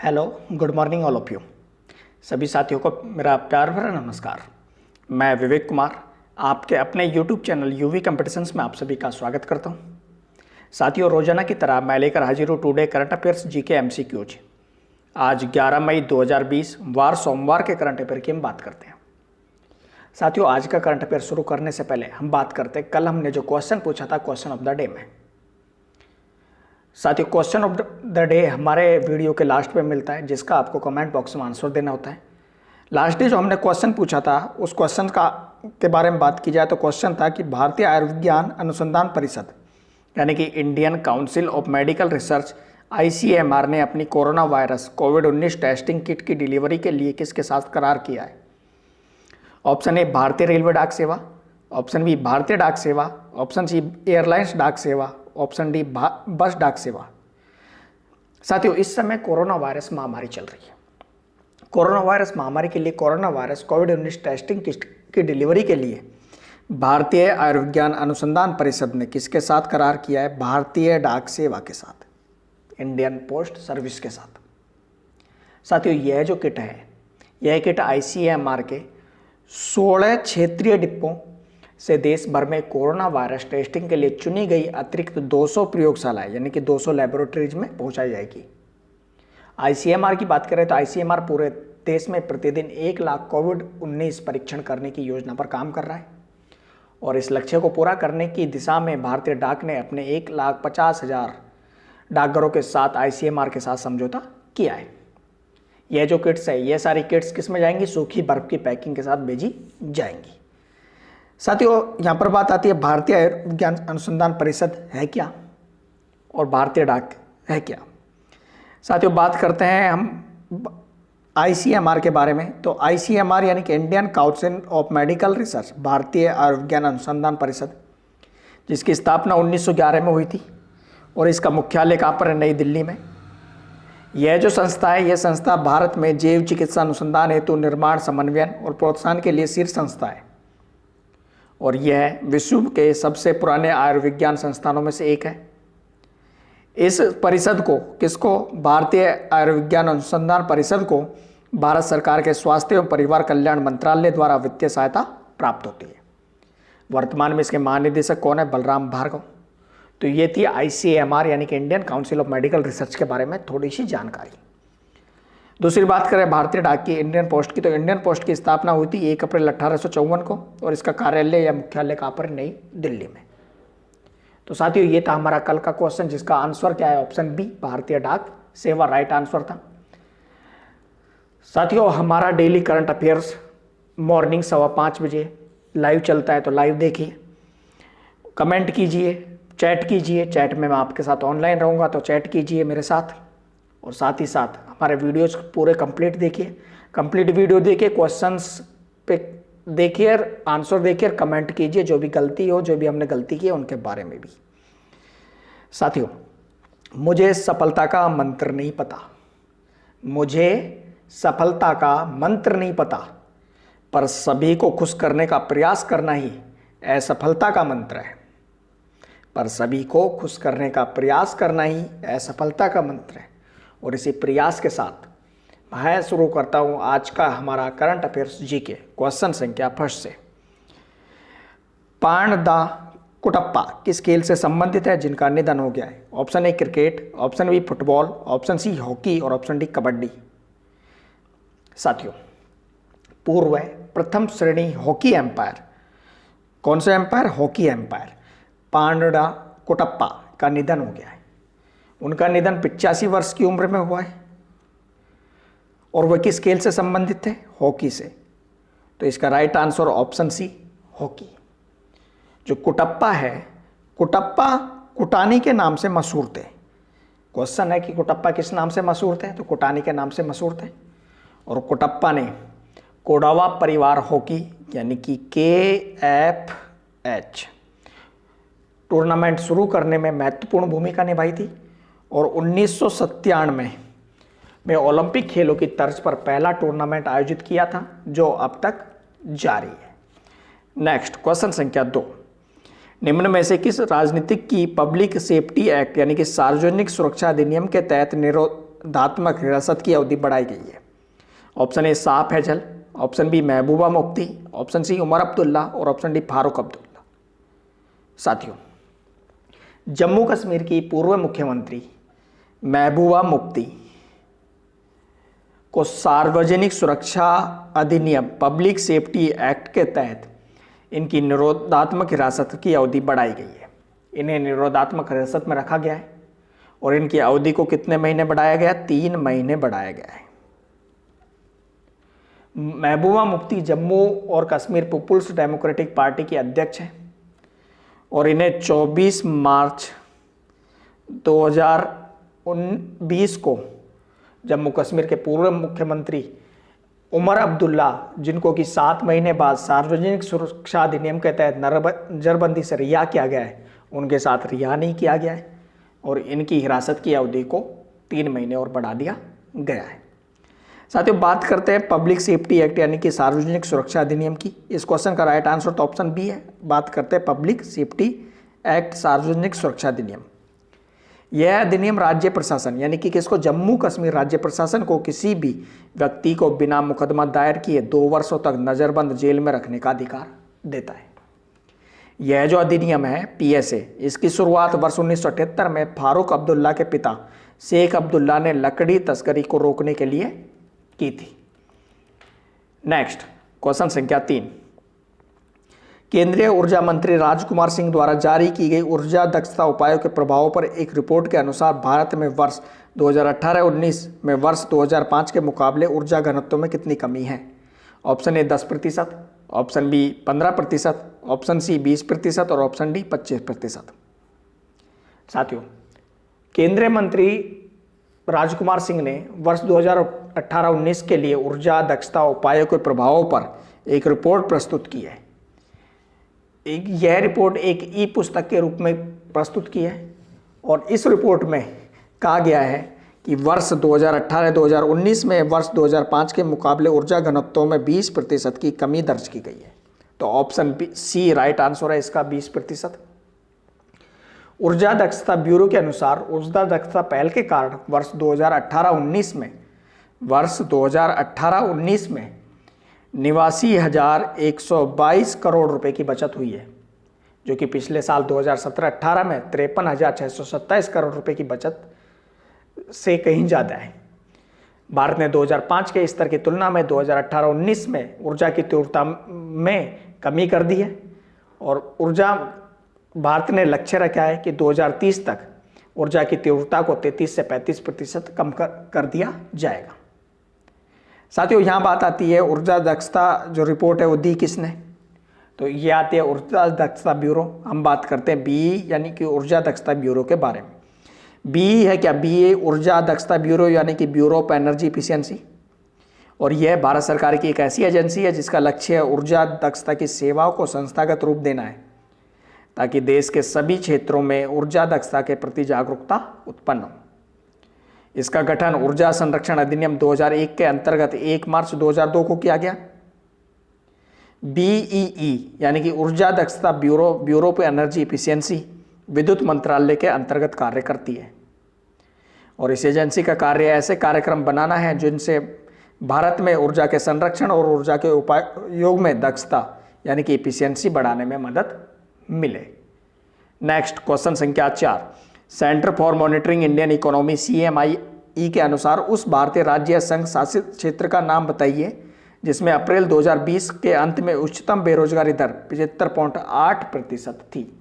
Hello, good morning all of you. सभी साथियों को मेरा प्यार भरा नमस्कार। मैं विवेक कुमार आपके अपने यूट्यूब चैनल यूवी कंपटीशंस में आप सभी का स्वागत करता हूं। साथियों, रोजाना की तरह मैं लेकर हाजिर हूं today current affairs GK MCQs. आज 11 मई 2020 वार सोमवार के करंट अफेयर की हम बात करते हैं। साथियों, आज का करंट अफेयर शुरू करने से पहले हम बात करते हैं कल हमने जो क्वेश्चन पूछा था क्वेश्चन ऑफ द डे में। साथियों, क्वेश्चन ऑफ द डे हमारे वीडियो के लास्ट में मिलता है, जिसका आपको कमेंट बॉक्स में आंसर देना होता है। लास्ट डे जो हमने क्वेश्चन पूछा था उस क्वेश्चन के बारे में बात की जाए तो क्वेश्चन था कि भारतीय आयुर्विज्ञान अनुसंधान परिषद यानी कि Indian council of medical research ICMR ने अपनी कोरोना वायरस कोविड-19 टेस्टिंग किट की डिलीवरी के लिए किसके साथ करार किया है? ऑप्शन ए भारतीय रेलवे डाक सेवा, ऑप्शन बी भारतीय डाक सेवा, ऑप्शन सी एयरलाइंस डाक सेवा, ऑप्शन डी बस डाक सेवा। साथियों, इस समय कोरोना वायरस महामारी चल रही है। कोरोना वायरस महामारी के लिए कोरोना वायरस कोविड-19 टेस्टिंग किट की डिलीवरी के लिए भारतीय आयुर्विज्ञान अनुसंधान परिषद ने किसके साथ करार किया है? भारतीय डाक सेवा के साथ, इंडियन पोस्ट सर्विस के साथ। साथियों, यह जो किट है, यह किट ICMR के 16 क्षेत्रीय डिब्बों से देश भर में कोरोना वायरस टेस्टिंग के लिए चुनी गई अतिरिक्त 200 प्रयोगशालाएं यानी कि 200 लैबोरेटरीज में पहुंचाई जाएगी। ICMR की बात करें तो ICMR पूरे देश में प्रतिदिन 1 लाख कोविड-19 परीक्षण करने की योजना पर काम कर रहा है और इस लक्ष्य को पूरा करने की दिशा में भारतीय डाक ने अपने 1,50,000 डाकघरों के साथ ICMR के साथ समझौता किया है। यह जो किट्स है, ये सारी किट्स किस में जाएंगी? सूखी बर्फ की पैकिंग के साथ भेजी जाएंगी। साथियों, यहाँ पर बात आती है भारतीय आयुर्विज्ञान अनुसंधान परिषद है क्या और भारतीय डाक है क्या। साथियों, बात करते हैं हम ICMR के बारे में। तो ICMR यानी कि Indian council of medical research, Bharatiya Ayurvigyan अनुसंधान परिषद, जिसकी स्थापना 1911 में हुई थी और इसका मुख्यालय कहाँ पर है? नई दिल्ली में। यह जो संस्था है, यह संस्था भारत में जैव चिकित्सा अनुसंधान हेतु निर्माण, समन्वयन और प्रोत्साहन के लिए शीर्ष संस्था है और यह विश्व के सबसे पुराने आयुर्विज्ञान संस्थानों में से एक है। इस परिषद को किसको? भारतीय आयुर्विज्ञान अनुसंधान परिषद को भारत सरकार के स्वास्थ्य एवं परिवार कल्याण मंत्रालय द्वारा वित्तीय सहायता प्राप्त होती है। वर्तमान में इसके महानिदेशक कौन है? बलराम भार्गव। तो ये थी ICMR यानी कि Indian council of medical research के बारे में थोड़ी सी जानकारी। दूसरी बात करें भारतीय डाक की, इंडियन पोस्ट की, तो इंडियन पोस्ट की स्थापना हुई थी 1 अप्रैल 1854 को और इसका कार्यालय या मुख्यालय कहाँ पर? नई दिल्ली में। तो साथियों, ये था हमारा कल का क्वेश्चन, जिसका आंसर क्या है? ऑप्शन बी भारतीय डाक सेवा राइट आंसर था। साथियों, हमारा डेली करंट अफेयर्स मॉर्निंग 5:15 बजे लाइव चलता है, तो लाइव देखिए, कमेंट कीजिए, चैट कीजिए। चैट में मैं आपके साथ ऑनलाइन रहूँगा, तो चैट कीजिए मेरे साथ और साथ ही साथ हमारे वीडियोज पूरे कंप्लीट देखिए। कंप्लीट वीडियो देखिए, क्वेश्चंस पे देखिए, आंसर देखिए, कमेंट कीजिए। जो भी गलती हो, जो भी हमने गलती की है, उनके बारे में भी। साथियों, मुझे सफलता का मंत्र नहीं पता, मुझे सफलता का मंत्र नहीं पता, पर सभी को खुश करने का प्रयास करना ही असफलता का मंत्र है। पर सभी को खुश करने का प्रयास करना ही असफलता का मंत्र है। और इसी प्रयास के साथ मैं शुरू करता हूं आज का हमारा करंट अफेयर्स जीके क्वेश्चन संख्या फर्स्ट से। पाण दा कुटप्पा किस खेल से संबंधित है जिनका निधन हो गया है? Option A cricket, option B football, option C hockey और ऑप्शन डी कबड्डी। साथियों, पूर्व प्रथम श्रेणी हॉकी एम्पायर, कौन से umpire? Hockey umpire Panda Kuttappa का निधन हो गया है। उनका निधन 85 वर्ष की उम्र में हुआ है और वह किस खेल से संबंधित थे? हॉकी से। तो इसका right answer option C hockey. जो कुटप्पा है, कुटप्पा कुटानी के नाम से मशहूर थे। क्वेश्चन है कि कुटप्पा किस नाम से मशहूर थे? तो कुटानी के नाम से मशहूर थे और कुटप्पा ने कोडावा परिवार हॉकी यानी कि KFH टूर्नामेंट शुरू करने में महत्वपूर्ण भूमिका निभाई थी और 1997 में ओलंपिक खेलों की तर्ज पर पहला टूर्नामेंट आयोजित किया था, जो अब तक जारी है। नेक्स्ट क्वेश्चन संख्या 2, निम्न में से किस राजनीतिक की पब्लिक सेफ्टी एक्ट यानी कि सार्वजनिक सुरक्षा अधिनियम के तहत निरोधात्मक हिरासत की अवधि बढ़ाई गई है? ऑप्शन ए साफ hassle, option B Mehbooba Mufti, option C Omar Abdullah और ऑप्शन डी फारूक अब्दुल्ला। साथियों, जम्मू कश्मीर की पूर्व मुख्यमंत्री महबूबा मुफ्ती को सार्वजनिक सुरक्षा अधिनियम पब्लिक सेफ्टी एक्ट के तहत इनकी निरोधात्मक हिरासत की अवधि बढ़ाई गई है। इन्हें निरोधात्मक हिरासत में रखा गया है और इनकी अवधि को कितने महीने बढ़ाया गया? 3 महीने बढ़ाया गया है। महबूबा मुफ्ती जम्मू और कश्मीर पीपुल्स डेमोक्रेटिक पार्टी की अध्यक्ष हैं और इन्हें 24 मार्च 2019 को जम्मू कश्मीर के पूर्व मुख्यमंत्री उमर अब्दुल्ला, जिनको कि 7 महीने बाद सार्वजनिक सुरक्षा अधिनियम के तहत नजरबंदी से रिहा किया गया है, उनके साथ रिहा नहीं किया गया है और इनकी हिरासत की अवधि को 3 महीने और बढ़ा दिया गया है। साथियों, बात करते हैं पब्लिक सेफ्टी एक्ट यानी कि सार्वजनिक सुरक्षा अधिनियम की। इस क्वेश्चन का राइट आंसर तो ऑप्शन बी है। बात करते हैं पब्लिक सेफ्टी एक्ट, सार्वजनिक सुरक्षा अधिनियम। यह अधिनियम राज्य प्रशासन यानी कि किसको? जम्मू कश्मीर राज्य प्रशासन को किसी भी व्यक्ति को बिना मुकदमा दायर किए 2 वर्षों तक नज़रबंद जेल में रखने का अधिकार देता है। यह जो अधिनियम है PSA, इसकी शुरुआत वर्ष 1978 में फारूक अब्दुल्ला के पिता शेख अब्दुल्ला ने लकड़ी तस्करी को रोकने के लिए की थी। नेक्स्ट क्वेश्चन संख्या 3, केंद्रीय ऊर्जा मंत्री राजकुमार सिंह द्वारा जारी की गई ऊर्जा दक्षता उपायों के प्रभावों पर एक रिपोर्ट के अनुसार भारत में वर्ष 2018-19 में वर्ष 2005 के मुकाबले ऊर्जा घनत्व में कितनी कमी है? Option A 10%, option B 15%, option C 20% और ऑप्शन डी 25%। साथियों, केंद्रीय मंत्री राजकुमार सिंह ने वर्ष 2018-19 के लिए ऊर्जा दक्षता उपायों के प्रभावों पर एक रिपोर्ट प्रस्तुत की है। यह रिपोर्ट एक ई पुस्तक के रूप में प्रस्तुत की है और इस रिपोर्ट में कहा गया है कि वर्ष 2018-2019 में वर्ष 2005 के मुकाबले ऊर्जा घनत्वों में 20% की कमी दर्ज की गई है। तो ऑप्शन सी राइट आंसर है इसका 20%। ऊर्जा दक्षता ब्यूरो के अनुसार ऊर्जा दक्षता पहल के कारण वर्ष 2018-19 में 89,122 करोड़ रुपए की बचत हुई है, जो कि पिछले साल 2017-18 में 53,627 करोड़ रुपए की बचत से कहीं ज़्यादा है। भारत ने 2005 के स्तर की तुलना में 2018-19 में ऊर्जा की तीव्रता में कमी कर दी है और भारत ने लक्ष्य रखा है कि 2030 तक ऊर्जा की तीव्रता को 33 से 35% कम कर दिया जाएगा। साथियों, यहाँ बात आती है ऊर्जा दक्षता जो रिपोर्ट है वो दी किसने? तो ये आती है ऊर्जा दक्षता ब्यूरो। हम बात करते हैं BE यानी कि ऊर्जा दक्षता ब्यूरो के बारे में। BE है क्या? BE ऊर्जा दक्षता ब्यूरो यानी कि ब्यूरो ऑफ एनर्जी इफिशियंसी, और यह भारत सरकार की एक ऐसी एजेंसी है जिसका लक्ष्य है ऊर्जा दक्षता की सेवाओं को संस्थागत रूप देना है ताकि देश के सभी क्षेत्रों में ऊर्जा दक्षता के प्रति जागरूकता उत्पन्न हो। इसका गठन ऊर्जा संरक्षण अधिनियम 2001 के अंतर्गत 1 मार्च 2002 को किया गया। BEE यानी कि ऊर्जा दक्षता bureau, bureau of energy efficiency विद्युत मंत्रालय के अंतर्गत कार्य करती है और इस एजेंसी का कार्य ऐसे कार्यक्रम बनाना है जिनसे भारत में ऊर्जा के संरक्षण और ऊर्जा के उपयोग में दक्षता यानी कि इफिशियंसी बढ़ाने में मदद मिले। नेक्स्ट क्वेश्चन संख्या 4, centre for monitoring Indian economy CMIE के अनुसार उस भारतीय राज्य संघ शासित क्षेत्र का नाम बताइए जिसमें अप्रैल 2020 के अंत में उच्चतम बेरोजगारी दर 75.8% थी।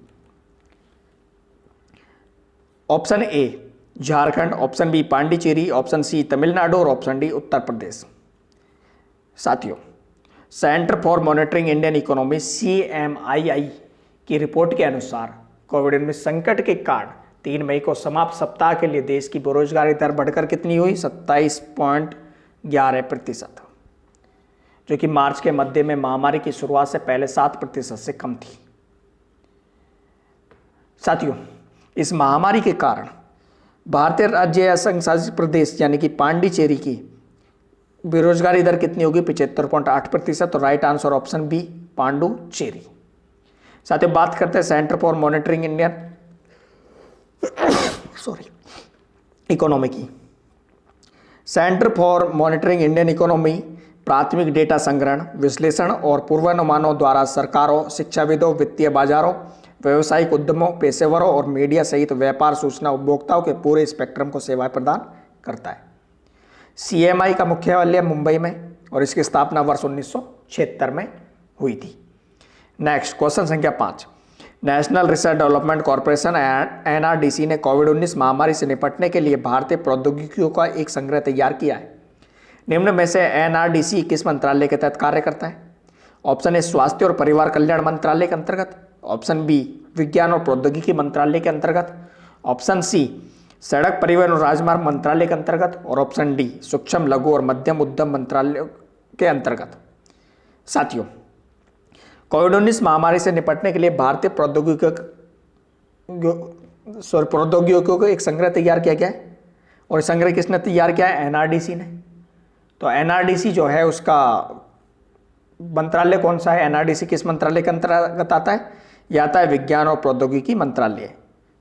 Option A Jharkhand, option B Pondicherry, option C Tamil Nadu और ऑप्शन डी उत्तर प्रदेश। साथियों, centre for monitoring Indian economy CMII की रिपोर्ट के अनुसार कोविड-19 संकट के कारण 3 मई को समाप्त सप्ताह के लिए देश की बेरोजगारी दर बढ़कर कितनी हुई? 27.11%, जो कि मार्च के मध्य में महामारी की शुरुआत से पहले 7% से कम थी। साथियों, इस महामारी के कारण भारतीय राज्य या संघ शासित प्रदेश यानी कि पांडिचेरी की बेरोजगारी दर कितनी होगी? 75.8%। तो right answer option B Puducherry. साथियों, बात करते हैं centre for monitoring Indian economy की। Centre for monitoring Indian economy प्राथमिक डेटा संग्रहण, विश्लेषण और पूर्वानुमानों द्वारा सरकारों, शिक्षाविदों, वित्तीय बाजारों, व्यावसायिक उद्यमों, पेशेवरों और मीडिया सहित व्यापार सूचना उपभोक्ताओं के पूरे स्पेक्ट्रम को सेवाएं प्रदान करता है। CMI का मुख्यालय मुंबई में और इसकी स्थापना वर्ष 1976 में हुई थी। नेक्स्ट क्वेश्चन संख्या 5, national research development corporation NRDC ने कोविड-19 महामारी से निपटने के लिए भारतीय प्रौद्योगिकियों का एक संग्रह तैयार किया है। निम्न में से NRDC किस मंत्रालय के तहत कार्य करता है? ऑप्शन ए स्वास्थ्य और परिवार कल्याण मंत्रालय के अंतर्गत, ऑप्शन बी विज्ञान और प्रौद्योगिकी मंत्रालय के अंतर्गत, ऑप्शन सी सड़क परिवहन और राजमार्ग मंत्रालय के अंतर्गत और ऑप्शन डी सूक्ष्म लघु और मध्यम उद्यम मंत्रालय के अंतर्गत। साथियों, कोविड-19 महामारी से निपटने के लिए भारतीय प्रौद्योगिकियों को एक संग्रह तैयार किया गया है और संग्रह किसने तैयार किया है? NRDC ने। तो NRDC जो है उसका मंत्रालय कौन सा है? NRDC किस मंत्रालय के अंतर्गत आता है? यह आता है विज्ञान और प्रौद्योगिकी मंत्रालय,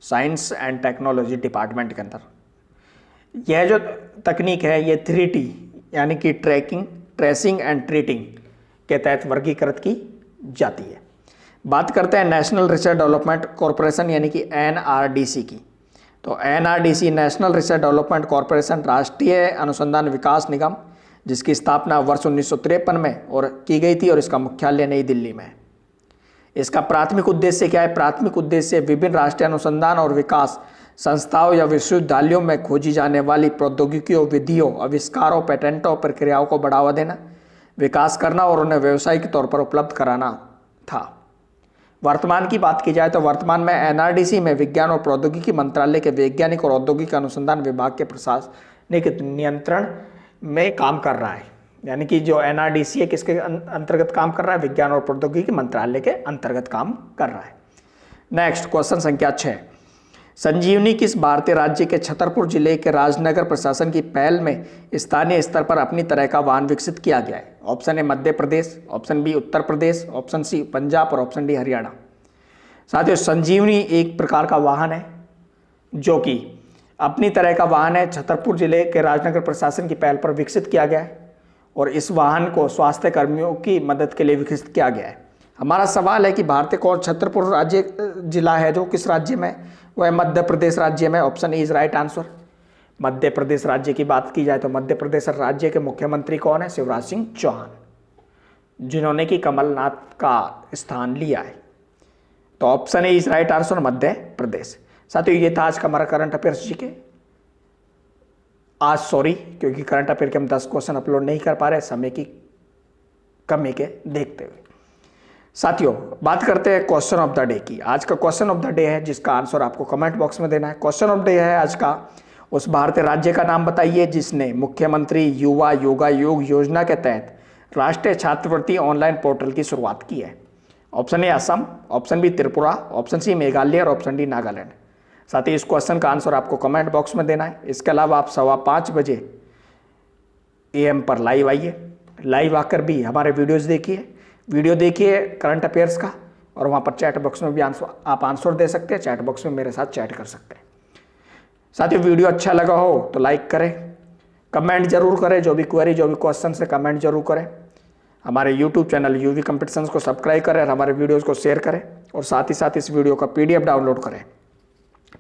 साइंस एंड टेक्नोलॉजी डिपार्टमेंट के अंदर। यह जो तकनीक है ये 3T यानी कि ट्रैकिंग, ट्रेसिंग एंड ट्रीटिंग के तहत वर्गीकृत की जाती है। बात करते हैं नेशनल रिसर्च डेवलपमेंट कॉरपोरेशन यानी कि NRDC की। तो NRDC national research development corporation राष्ट्रीय अनुसंधान विकास निगम, जिसकी स्थापना वर्ष 1953 में और की गई थी और इसका मुख्यालय नई दिल्ली में है। इसका प्राथमिक उद्देश्य क्या है? प्राथमिक उद्देश्य विभिन्न राष्ट्रीय अनुसंधान और विकास संस्थाओं या विश्वविद्यालयों में खोजी जाने वाली प्रौद्योगिकियों, विधियों, आविष्कारों, पेटेंटों, प्रक्रियाओं को बढ़ावा देना, विकास करना और उन्हें व्यावसायिक तौर पर उपलब्ध कराना था। वर्तमान की बात की जाए तो वर्तमान में NRDC में विज्ञान और प्रौद्योगिकी मंत्रालय के वैज्ञानिक और औद्योगिक अनुसंधान विभाग के प्रशासनिक नियंत्रण में काम कर रहा है। यानी कि जो NRDC है किसके अंतर्गत काम कर रहा है? विज्ञान और प्रौद्योगिकी मंत्रालय के अंतर्गत काम कर रहा है। नेक्स्ट क्वेश्चन संख्या 6, संजीवनी किस भारतीय राज्य के छतरपुर जिले के राजनगर प्रशासन की पहल में स्थानीय स्तर पर अपनी तरह का वाहन विकसित किया गया है? Option A Madhya Pradesh, option B Uttar Pradesh, option C Punjab और ऑप्शन डी हरियाणा। साथियों, संजीवनी एक प्रकार का वाहन है जो कि अपनी तरह का वाहन है, छतरपुर जिले के राजनगर प्रशासन की पहल पर विकसित किया गया है और इस वाहन को स्वास्थ्य कर्मियों की मदद के लिए विकसित किया गया है। हमारा सवाल है कि भारतीय कौन छतरपुर राज्य जिला है जो किस राज्य में? वह मध्य प्रदेश राज्य में। Option is right answer. Madhya Pradesh राज्य की बात की जाए तो मध्य प्रदेश राज्य के मुख्यमंत्री कौन है? शिवराज सिंह चौहान, जिन्होंने कि कमलनाथ का स्थान लिया है। तो option is right answer, Madhya प्रदेश। साथियों, ये था आज का हमारा करंट अफेयर्स जी के। आज सॉरी क्योंकि करंट अफेयर के हम 10 क्वेश्चन अपलोड नहीं कर पा रहे समय की कमी के देखते हुए। साथियों, बात करते हैं क्वेश्चन ऑफ द डे की। आज का क्वेश्चन ऑफ द डे है जिसका आंसर आपको कमेंट बॉक्स में देना है। क्वेश्चन ऑफ डे है आज का, उस भारतीय राज्य का नाम बताइए जिसने मुख्यमंत्री युवा योगा योग योजना के तहत राष्ट्रीय छात्रवृत्ति ऑनलाइन पोर्टल की शुरुआत की है। Option A Assam, option B Tripura, option C Meghalaya और ऑप्शन डी नागालैंड। साथ ही इस क्वेश्चन का आंसर आपको कमेंट बॉक्स में देना है। इसके अलावा आप 5:15 बजे AM पर लाइव आइए, लाइव आकर भी हमारे वीडियो देखिए करंट अफेयर्स का, और वहाँ पर चैट बॉक्स में भी आप आंसर दे सकते हैं। चैट बॉक्स में मेरे साथ चैट कर सकते हैं। साथियों, वीडियो अच्छा लगा हो तो लाइक करें, कमेंट जरूर करें, जो भी क्वेरी जो भी क्वेश्चन है कमेंट जरूर करें। हमारे YouTube चैनल UV कॉम्पिटिशन्स को सब्सक्राइब करें और हमारे वीडियोज़ को शेयर करें, और साथ ही साथ इस वीडियो का PDF डाउनलोड करें।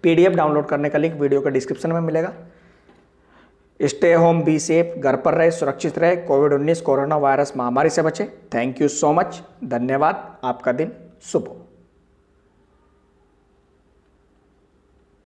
PDF डाउनलोड करने का लिंक वीडियो के डिस्क्रिप्शन में मिलेगा। स्टे होम, बी सेफ, घर पर रहे, सुरक्षित रहे, कोविड-19 कोरोना वायरस महामारी से बचे। थैंक यू सो मच, धन्यवाद। आपका दिन शुभ हो।